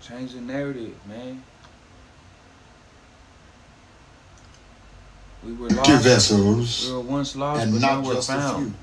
Change the narrative, man. We were Empty lost. We vessels, were once lost, and but now not we're just a found. few.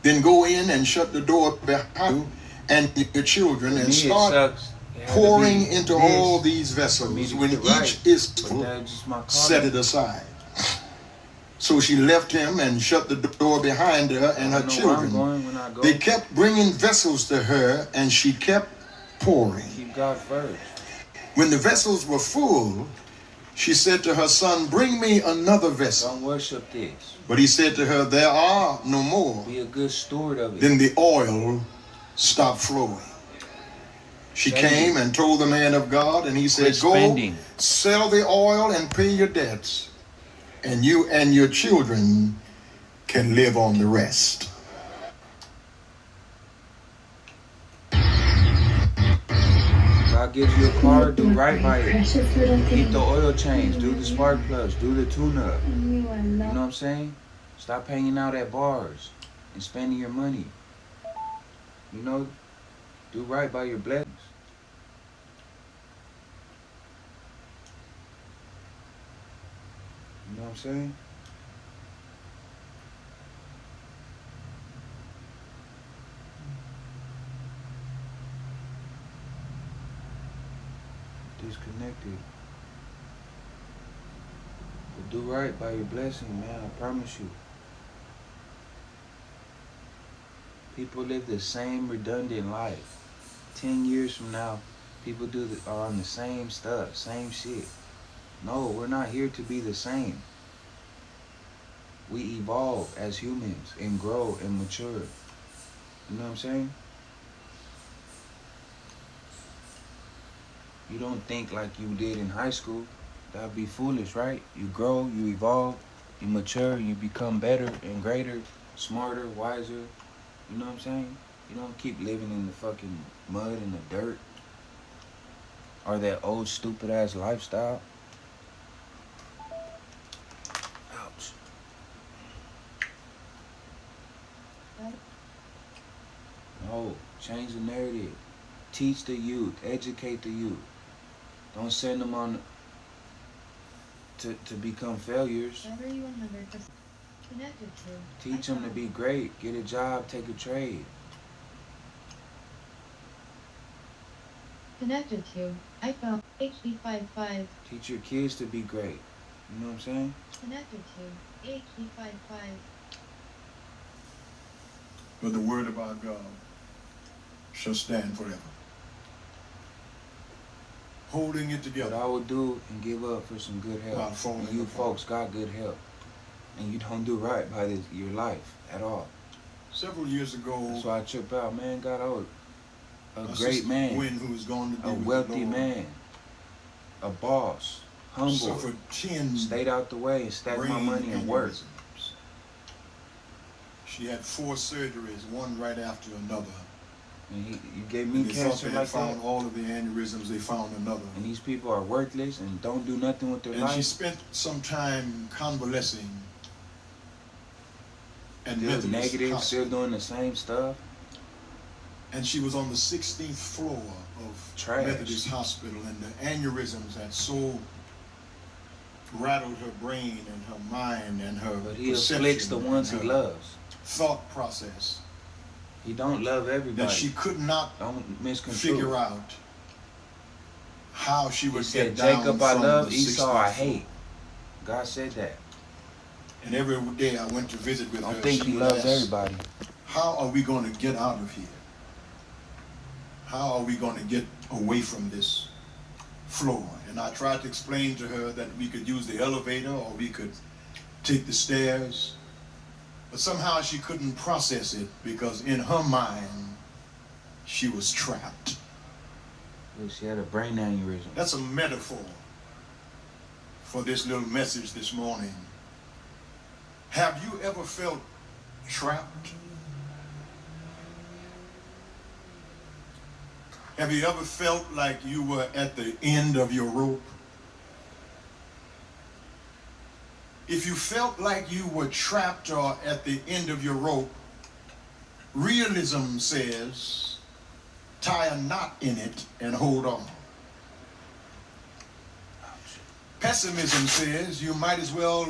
Then go in and shut the door behind you and your children For and me, it start sucks. It had to pouring be into all this these for me vessels. to When get right. each is But full, that's just my set calling. it aside. So she left him and shut the door behind her I and her don't know where I'm children. going when I They go. kept bringing vessels to her, and she kept pouring. Keep God first. When the vessels were full, she said to her son, "Bring me another vessel." Don't worship this. But he said to her, "There are no more." Be a good steward of it. Then the oil stopped flowing. She Save came it. and told the man of God, and he said, Quit "Go spending. sell the oil and pay your debts, and you and your children can live on the rest." God gives you a car, do right by it. Keep the oil change, do the spark plugs, do the tune-up. You know what I'm saying? Stop hanging out at bars and spending your money. You know, do right by your blessings. You know what I'm saying? Disconnected. But do right by your blessing, man. I promise you. People live the same redundant life. 10 years from now, people are on the same stuff, same shit. No, we're not here to be the same. We evolve as humans and grow and mature. You know what I'm saying? You don't think like you did in high school. That'd be foolish, right? You grow, you evolve, you mature, you become better and greater, smarter, wiser. You know what I'm saying? You don't keep living in the fucking mud and the dirt or that old stupid ass lifestyle. Ouch. No, change the narrative. Teach the youth, educate the youth. Don't send them on to become failures. Battery 100% connected to. Teach them to be great. Get a job, take a trade. Connected to iPhone HD55. Teach your kids to be great. You know what I'm saying? Connected to HD55. But the word of our God shall stand forever. Holding it What together. I would do and give up for some good health. And you folks got good health. And you don't do right by your life at all. Several years ago, That's why I trip out, man. God, I was a great Sister man, Gwen, who was going to be a with wealthy the Lord, man, a boss, humble, suffered 10 stayed out the way and stacked my brain money and worked. aneurysms. She had 4 surgeries, one right after another. And you gave me They thought cancer they had like found that. all of the aneurysms. They found another. And these people are worthless and don't do nothing with their And she life. spent some time convalescing at Still Methodist negative, Hospital. still doing the same stuff. And she was on the 16th floor of Trash. Methodist Hospital, and the aneurysms had so rattled her brain and her mind and her But he perception afflicts the ones and he her loves. thought process He don't love that everybody. she could not Don't misconstrue. figure out how she He would said, get down Jacob I from love, the Esau 16th I floor. hate. God said that. And every day I went to visit with I don't her. think she he would loves ask, everybody. how are we going to get out of here? How are we going to get away from this floor? And I tried to explain to her that we could use the elevator or we could take the stairs. But somehow she couldn't process it because in her mind, she was trapped. Look, she had a brain aneurysm. That's a metaphor for this little message this morning. Have you ever felt trapped? Have you ever felt like you were at the end of your rope? If you felt like you were trapped or at the end of your rope, realism says tie a knot in it and hold on. Pessimism says you might as well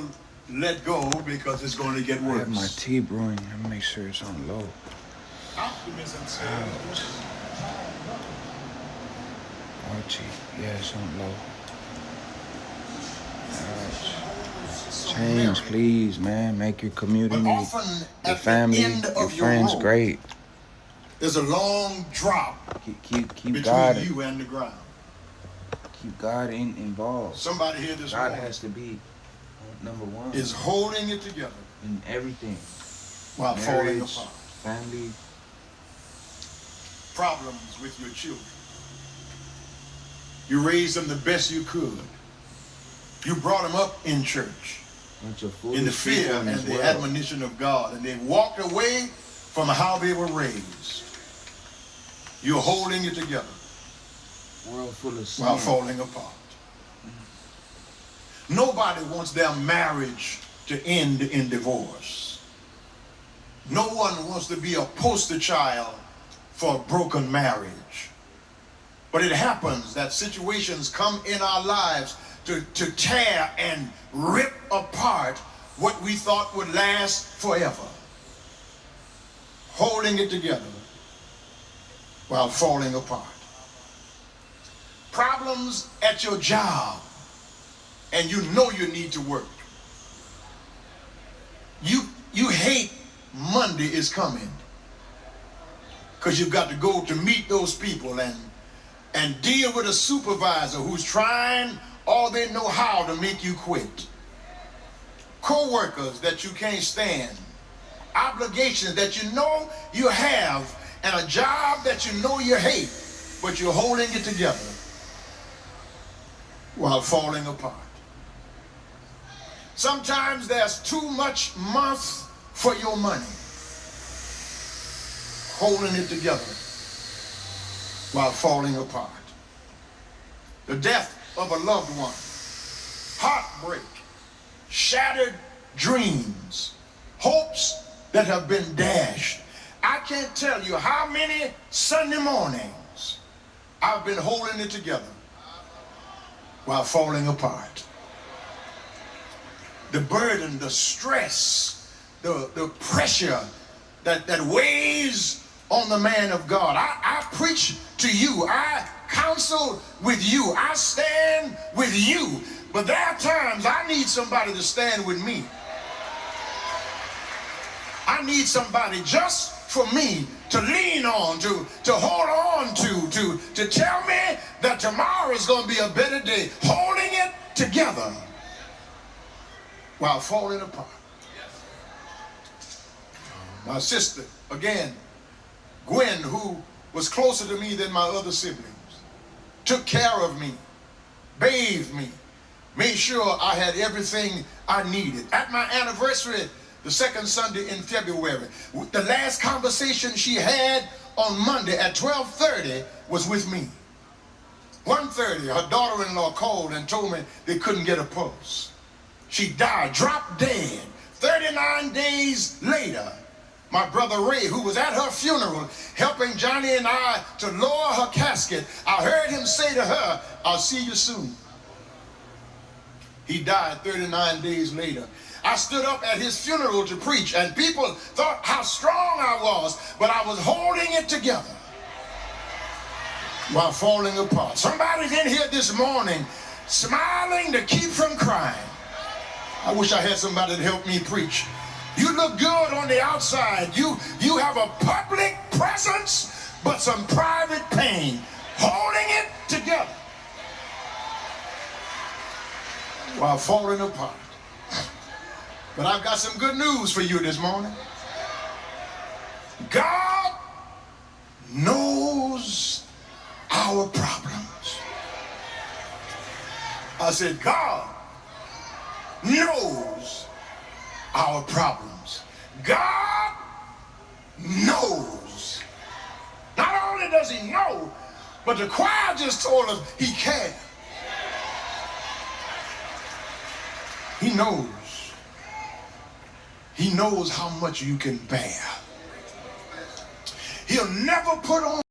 let go because it's going to get I have my worse. tea brewing. Let me make sure it's on low. Optimism says Ouch. Ouchie. Yeah, it's on low. Ouch. Change, please, man. Make your but community, often your at family, the end your of your friends rope, great. there's a long drop Keep between God, you and the ground. keep God involved. Somebody here this God morning has to be number one is holding it together in everything. while falling Marriage, apart. family. Problems with your children. You raised them the best you could. You brought them up in church, Bunch of in the foolish fear people in and this the world. admonition of God, and they walked away from how they were raised. You're holding it together World full of sin. while falling apart. Nobody wants their marriage to end in divorce. No one wants to be a poster child for a broken marriage. But it happens that situations come in our lives to tear and rip apart what we thought would last forever. Holding it together while falling apart. Problems at your job, and you know you need to work. You hate Monday is coming because you've got to go to meet those people and deal with a supervisor who's trying all they know how to make you quit. Co-workers that you can't stand. Obligations that you know you have, and a job that you know you hate, but you're holding it together while falling apart. Sometimes there's too much mouth for your money. Holding it together while falling apart. The death of a loved one, heartbreak, shattered dreams, hopes that have been dashed. I can't tell you how many Sunday mornings I've been holding it together while falling apart. The burden, the stress, the pressure that weighs on the man of God. I preach to you. I counsel with you. I stand with you. But there are times I need somebody to stand with me. I need somebody just for me to lean on, to hold on to tell me that tomorrow is going to be a better day. Holding it together while falling apart. My sister, again, Gwen, who was closer to me than my other siblings, took care of me, bathed me, made sure I had everything I needed. At my anniversary, the second Sunday in February, the last conversation she had on Monday at 12:30 was with me. 1:30, her daughter-in-law called and told me they couldn't get a pulse. She died, dropped dead. 39 days later, my brother Ray, who was at her funeral, helping Johnny and I to lower her casket, I heard him say to her, "I'll see you soon." He died 39 days later. I stood up at his funeral to preach, and people thought how strong I was, but I was holding it together while falling apart. Somebody's in here this morning smiling to keep from crying. I wish I had somebody to help me preach. You look good on the outside. You have a public presence, but some private pain. Holding it together while falling apart. But I've got some good news for you this morning. God knows our problems. I said, God knows our problems. God knows. Not only does he know, but the choir just told us he cares. He knows. He knows how much you can bear. He'll never put on